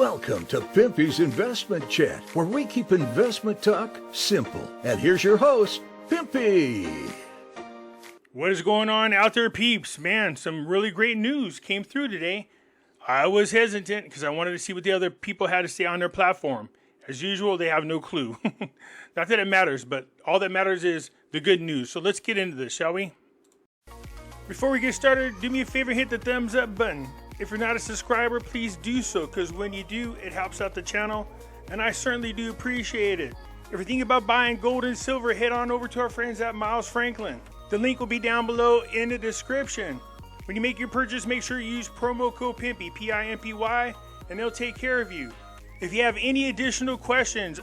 Welcome to Pimpy's Investment Chat, where we keep investment talk simple. And here's your host, Pimpy. What is going on out there, peeps? Man, some really great news came through today. I was hesitant because I wanted to see what the other people had to say on their platform. As usual, they have no clue. Not that it matters, but all that matters is the good news. So let's get into this, shall we? Before we get started, do me a favor, hit the thumbs up button. If you're not a subscriber, please do so, because when you do, it helps out the channel, and I certainly do appreciate it. If you're thinking about buying gold and silver, head on over to our friends at Miles Franklin. The link will be down below in the description. When you make your purchase, make sure you use promo code Pimpy, P-I-M-P-Y, and they'll take care of you. If you have any additional questions,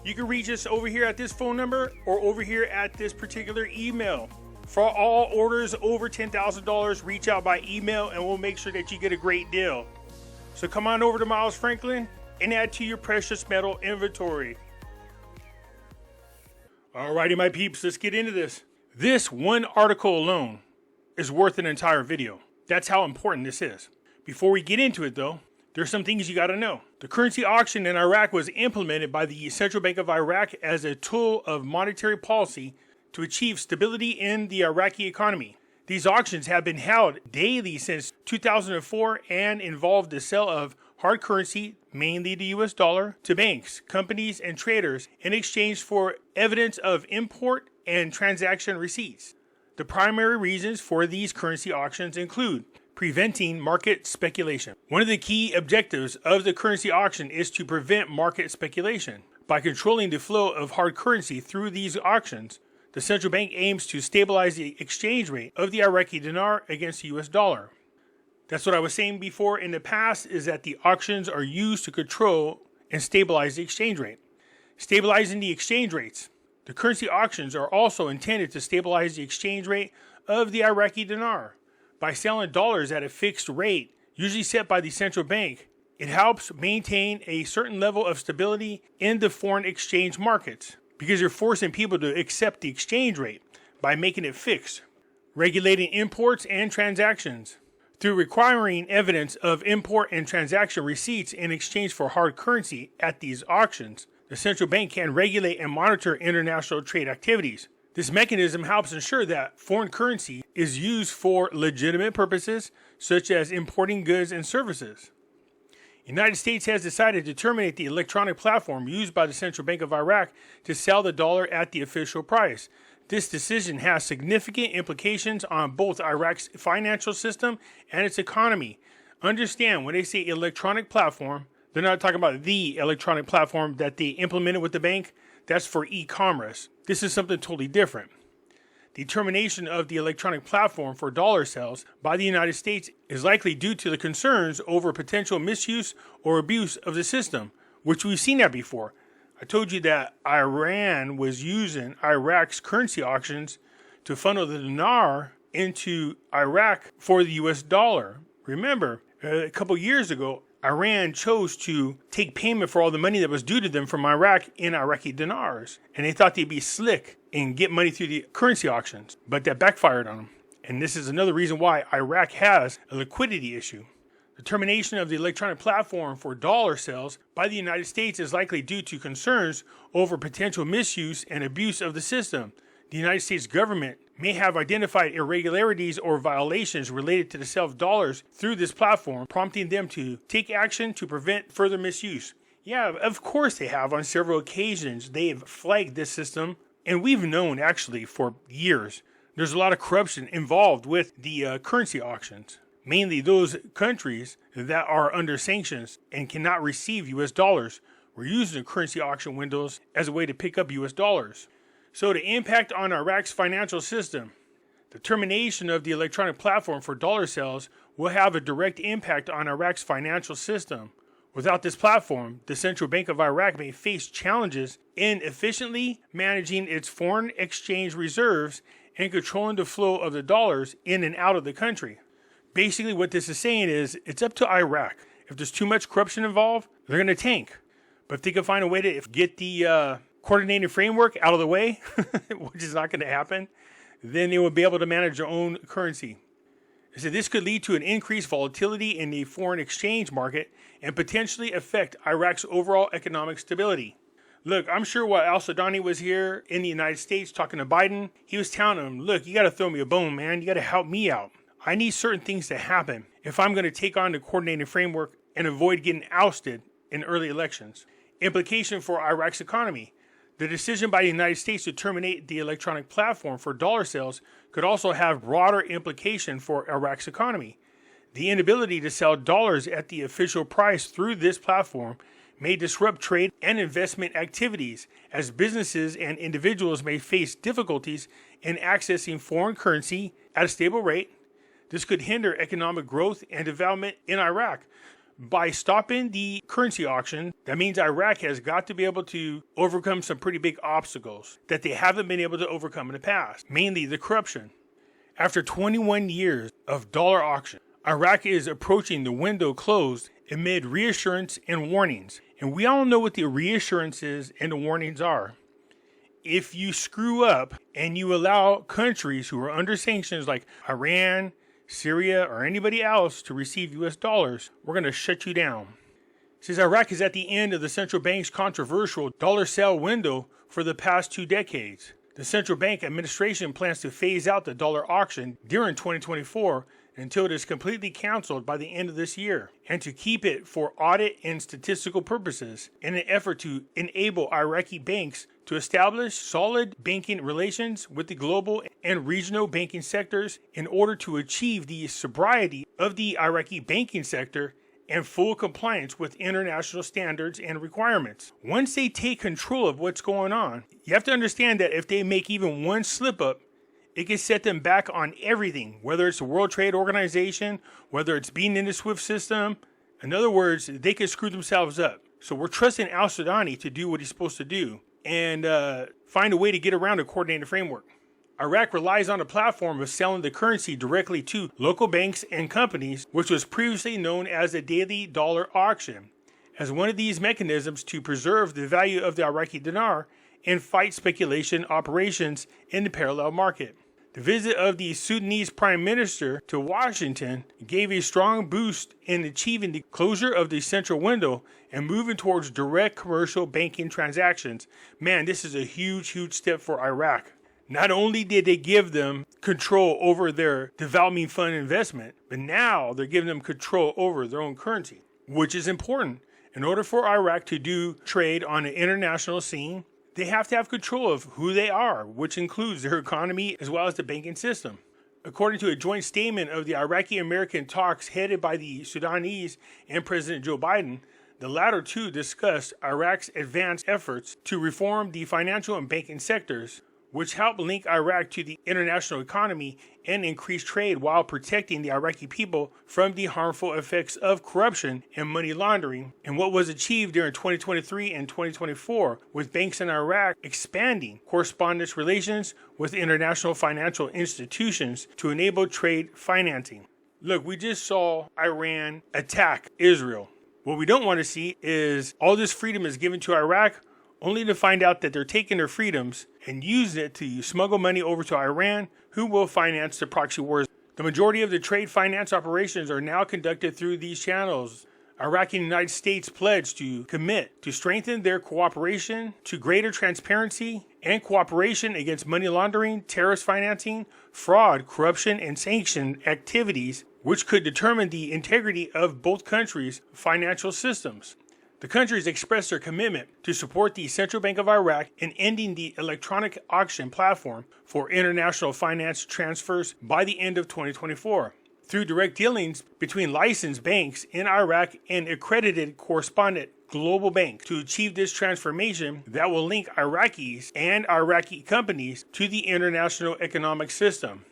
you can reach us over here at this phone number or over here at this particular email. For all orders over $10,000, reach out by email and we'll make sure that you get a great deal. So come on over to Miles Franklin and add to your precious metal inventory. Alrighty, my peeps, let's get into this. This one article alone is worth an entire video. That's how important this is. Before we get into it though, there's some things you gotta know. The currency auction in Iraq was implemented by the Central Bank of Iraq as a tool of monetary policy to achieve stability in the Iraqi economy. These auctions have been held daily since 2004 and involved the sale of hard currency, mainly the US dollar, to banks, companies, and traders in exchange for evidence of import and transaction receipts. The primary reasons for these currency auctions include preventing market speculation. One of the key objectives of the currency auction is to prevent market speculation. By controlling the flow of hard currency through these auctions, the central bank aims to stabilize the exchange rate of the Iraqi dinar against the US dollar. That's what I was saying before in the past, is that the auctions are used to control and stabilize the exchange rate. Stabilizing the exchange rates. The currency auctions are also intended to stabilize the exchange rate of the Iraqi dinar. By selling dollars at a fixed rate, usually set by the central bank, it helps maintain a certain level of stability in the foreign exchange markets, because you're forcing people to accept the exchange rate by making it fixed. Regulating imports and transactions. Through requiring evidence of import and transaction receipts in exchange for hard currency at these auctions, the central bank can regulate and monitor international trade activities. This mechanism helps ensure that foreign currency is used for legitimate purposes, such as importing goods and services. The United States has decided to terminate the electronic platform used by the Central Bank of Iraq to sell the dollar at the official price. This decision has significant implications on both Iraq's financial system and its economy. Understand, when they say electronic platform, they're not talking about the electronic platform that they implemented with the bank. That's for e-commerce. This is something totally different. The termination of the electronic platform for dollar sales by the United States is likely due to the concerns over potential misuse or abuse of the system, which we've seen that before. I told you that Iran was using Iraq's currency auctions to funnel the dinar into Iraq for the US dollar. Remember, a couple years ago, Iran chose to take payment for all the money that was due to them from Iraq in Iraqi dinars. And they thought they'd be slick and get money through the currency auctions. But that backfired on them. And this is another reason why Iraq has a liquidity issue. The termination of the electronic platform for dollar sales by the United States is likely due to concerns over potential misuse and abuse of the system. The United States government may have identified irregularities or violations related to the sale of dollars through this platform, prompting them to take action to prevent further misuse. Yeah, of course they have. On several occasions, they've flagged this system, and we've known actually for years. There's a lot of corruption involved with the currency auctions. Mainly those countries that are under sanctions and cannot receive US dollars were using the currency auction windows as a way to pick up US dollars. So the impact on Iraq's financial system. The termination of the electronic platform for dollar sales will have a direct impact on Iraq's financial system. Without this platform, the Central Bank of Iraq may face challenges in efficiently managing its foreign exchange reserves and controlling the flow of the dollars in and out of the country. Basically what this is saying is, it's up to Iraq. If there's too much corruption involved, they're going to tank. But if they can find a way to get the coordinated framework out of the way, which is not going to happen, then they will be able to manage their own currency. It said this could lead to an increased volatility in the foreign exchange market and potentially affect Iraq's overall economic stability. Look, I'm sure while al-Sudani was here in the United States talking to Biden, he was telling him, look, you got to throw me a bone, man. You got to help me out. I need certain things to happen if I'm going to take on the coordinated framework and avoid getting ousted in early elections. Implication for Iraq's economy. The decision by the United States to terminate the electronic platform for dollar sales could also have broader implication for Iraq's economy. The inability to sell dollars at the official price through this platform may disrupt trade and investment activities, as businesses and individuals may face difficulties in accessing foreign currency at a stable rate. This could hinder economic growth and development in Iraq. By stopping the currency auction, that means Iraq has got to be able to overcome some pretty big obstacles that they haven't been able to overcome in the past, mainly the corruption. After 21 years of dollar auction, Iraq is approaching the window closed amid reassurance and warnings. And we all know what the reassurances and the warnings are. If you screw up and you allow countries who are under sanctions like Iran, Syria, or anybody else to receive US dollars, we're going to shut you down. It says Iraq is at the end of the central bank's controversial dollar sale window for the past 2 decades. The central bank administration plans to phase out the dollar auction during 2024 until it is completely canceled by the end of this year, and to keep it for audit and statistical purposes in an effort to enable Iraqi banks to establish solid banking relations with the global and regional banking sectors in order to achieve the sobriety of the Iraqi banking sector and full compliance with international standards and requirements. Once they take control of what's going on, you have to understand that if they make even one slip up, it can set them back on everything, whether it's the World Trade Organization, whether it's being in the SWIFT system. In other words, they could screw themselves up. So we're trusting al-Sudani to do what he's supposed to do and find a way to get around a coordinated framework. Iraq relies on a platform of selling the currency directly to local banks and companies, which was previously known as the daily dollar auction, as one of these mechanisms to preserve the value of the Iraqi dinar and fight speculation operations in the parallel market. The visit of the Sudanese Prime Minister to Washington gave a strong boost in achieving the closure of the central window and moving towards direct commercial banking transactions. Man, this is a huge, huge step for Iraq. Not only did they give them control over their developing fund investment, but now they're giving them control over their own currency, which is important. In order for Iraq to do trade on the international scene, they have to have control of who they are, which includes their economy as well as the banking system. According to a joint statement of the Iraqi-American talks headed by the Sudanese and President Joe Biden, the latter two discussed Iraq's advanced efforts to reform the financial and banking sectors, which help link Iraq to the international economy and increase trade while protecting the Iraqi people from the harmful effects of corruption and money laundering, and what was achieved during 2023 and 2024, with banks in Iraq expanding correspondence relations with international financial institutions to enable trade financing. Look, we just saw Iran attack Israel. What we don't want to see is all this freedom is given to Iraq, only to find out that they're taking their freedoms and using it to smuggle money over to Iran, who will finance the proxy wars. The majority of the trade finance operations are now conducted through these channels. Iraq and the United States pledge to commit to strengthen their cooperation to greater transparency and cooperation against money laundering, terrorist financing, fraud, corruption, and sanction activities, which could determine the integrity of both countries' financial systems. The countries expressed their commitment to support the Central Bank of Iraq in ending the electronic auction platform for international finance transfers by the end of 2024, through direct dealings between licensed banks in Iraq and accredited correspondent global banks to achieve this transformation that will link Iraqis and Iraqi companies to the international economic system.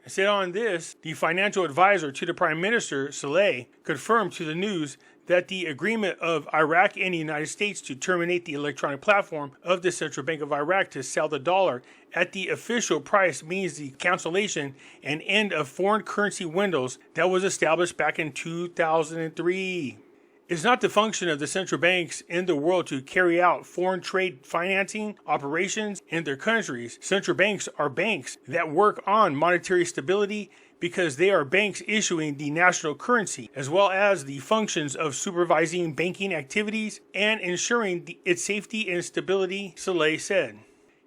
I said on this, the financial advisor to the Prime Minister, Saleh, confirmed to the news that the agreement of Iraq and the United States to terminate the electronic platform of the Central Bank of Iraq to sell the dollar at the official price means the cancellation and end of foreign currency windows that was established back in 2003. It's not the function of the central banks in the world to carry out foreign trade financing operations in their countries. Central banks are banks that work on monetary stability, because they are banks issuing the national currency, as well as the functions of supervising banking activities and ensuring its safety and stability, Saleh said.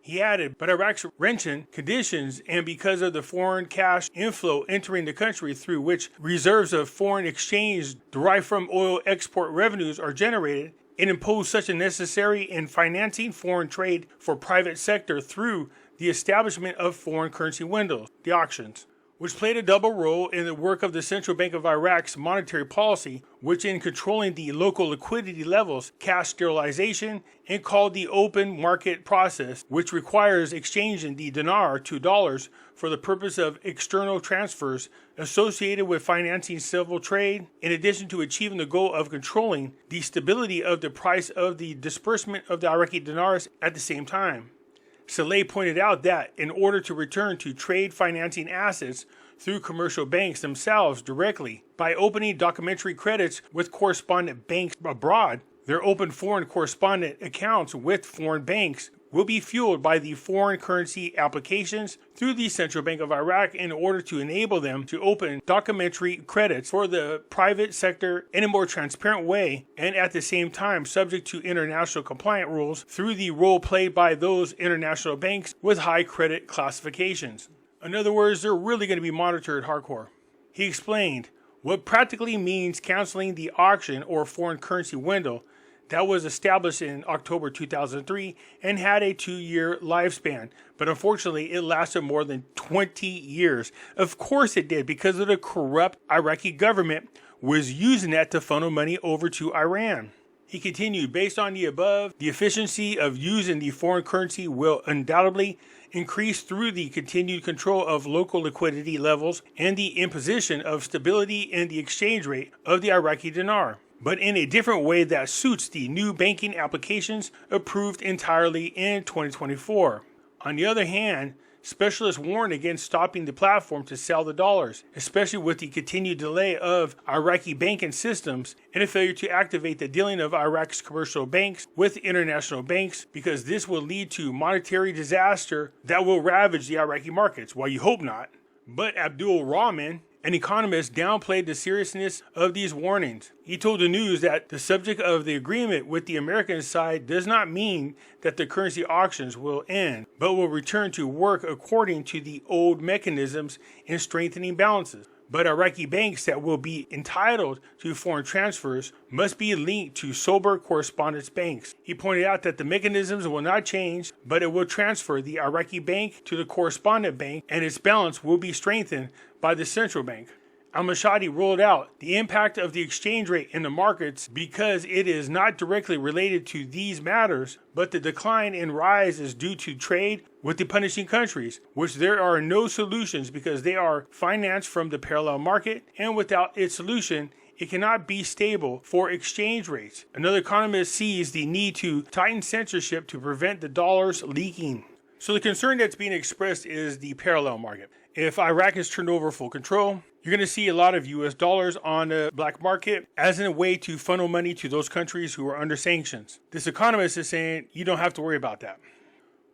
He added, but Iraq's wrenching conditions and because of the foreign cash inflow entering the country through which reserves of foreign exchange derived from oil export revenues are generated, it imposed such a necessary in financing foreign trade for private sector through the establishment of foreign currency windows, the auctions, which played a double role in the work of the Central Bank of Iraq's monetary policy, which in controlling the local liquidity levels, cash sterilization, and called the open market process, which requires exchanging the dinar to dollars for the purpose of external transfers associated with financing civil trade, in addition to achieving the goal of controlling the stability of the price of the disbursement of the Iraqi dinars at the same time. Saleh pointed out that in order to return to trade financing assets through commercial banks themselves directly by opening documentary credits with correspondent banks abroad, their open foreign correspondent accounts with foreign banks will be fueled by the foreign currency applications through the Central Bank of Iraq in order to enable them to open documentary credits for the private sector in a more transparent way and at the same time subject to international compliant rules through the role played by those international banks with high credit classifications. In other words, they're really going to be monitored hardcore. He explained what practically means canceling the auction or foreign currency window that was established in October 2003 and had a 2-year lifespan. But unfortunately, it lasted more than 20 years. Of course it did, because of the corrupt Iraqi government was using that to funnel money over to Iran. He continued, based on the above, the efficiency of using the foreign currency will undoubtedly increase through the continued control of local liquidity levels and the imposition of stability in the exchange rate of the Iraqi dinar, but in a different way that suits the new banking applications approved entirely in 2024. On the other hand, specialists warn against stopping the platform to sell the dollars, especially with the continued delay of Iraqi banking systems and a failure to activate the dealing of Iraq's commercial banks with international banks, because this will lead to monetary disaster that will ravage the Iraqi markets. Well, you hope not. But Abdul Rahman, an economist, downplayed the seriousness of these warnings. He told the news that the subject of the agreement with the American side does not mean that the currency auctions will end, but will return to work according to the old mechanisms in strengthening balances. But Iraqi banks that will be entitled to foreign transfers must be linked to sober correspondence banks. He pointed out that the mechanisms will not change, but it will transfer the Iraqi bank to the correspondent bank, and its balance will be strengthened by the central bank. Al-Mashadi ruled out the impact of the exchange rate in the markets because it is not directly related to these matters, but the decline in rise is due to trade with the punishing countries, which there are no solutions because they are financed from the parallel market, and without its solution, it cannot be stable for exchange rates. Another economist sees the need to tighten censorship to prevent the dollars leaking. So the concern that's being expressed is the parallel market. If Iraq is turned over full control, you're going to see a lot of US dollars on the black market as in a way to funnel money to those countries who are under sanctions. This economist is saying you don't have to worry about that.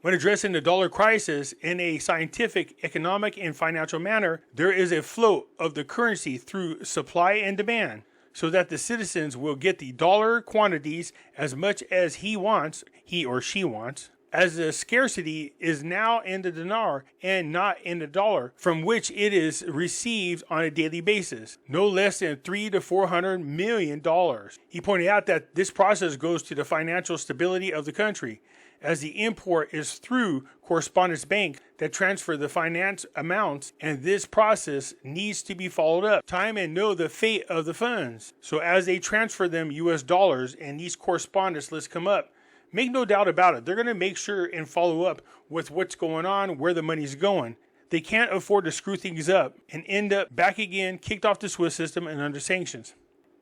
When addressing the dollar crisis in a scientific, economic, and financial manner, there is a flow of the currency through supply and demand, so that the citizens will get the dollar quantities as much as he or she wants, as the scarcity is now in the dinar and not in the dollar, from which it is received on a daily basis, no less than $300 to $400 million. He pointed out that this process goes to the financial stability of the country, as the import is through correspondence bank that transfer the finance amounts, and this process needs to be followed up time and know the fate of the funds. So as they transfer them US dollars and these correspondence lists come up, make no doubt about it, they're going to make sure and follow up with what's going on, where the money's going. They can't afford to screw things up and end up back again, kicked off the Swiss system and under sanctions.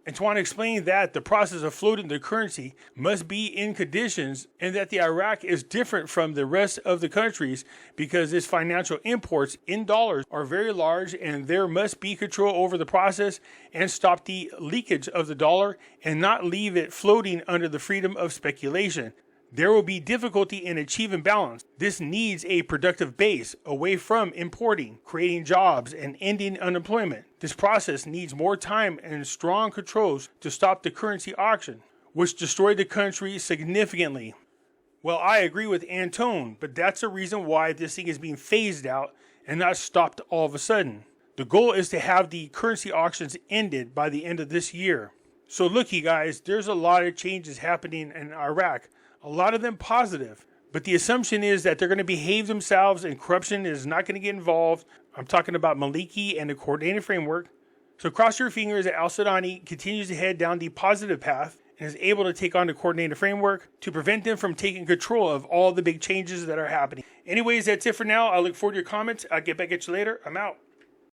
Antoine explained that the process of floating the currency must be in conditions, and that the Iraq is different from the rest of the countries because its financial imports in dollars are very large, and there must be control over the process and stop the leakage of the dollar and not leave it floating under the freedom of speculation. there will be difficulty in achieving balance. This needs a productive base away from importing, creating jobs, and ending unemployment. This process needs more time and strong controls to stop the currency auction, which destroyed the country significantly. Well, I agree with Antone, but that's the reason why this thing is being phased out and not stopped all of a sudden. The goal is to have the currency auctions ended by the end of this year. So look, you guys, there's a lot of changes happening in Iraq. A lot of them positive. But the assumption is that they're going to behave themselves and corruption is not going to get involved. I'm talking about Maliki and the coordinated framework. So cross your fingers that al-Sudani continues to head down the positive path and is able to take on the coordinated framework to prevent them from taking control of all the big changes that are happening. Anyways, that's it for now. I look forward to your comments. I'll get back at you later. I'm out.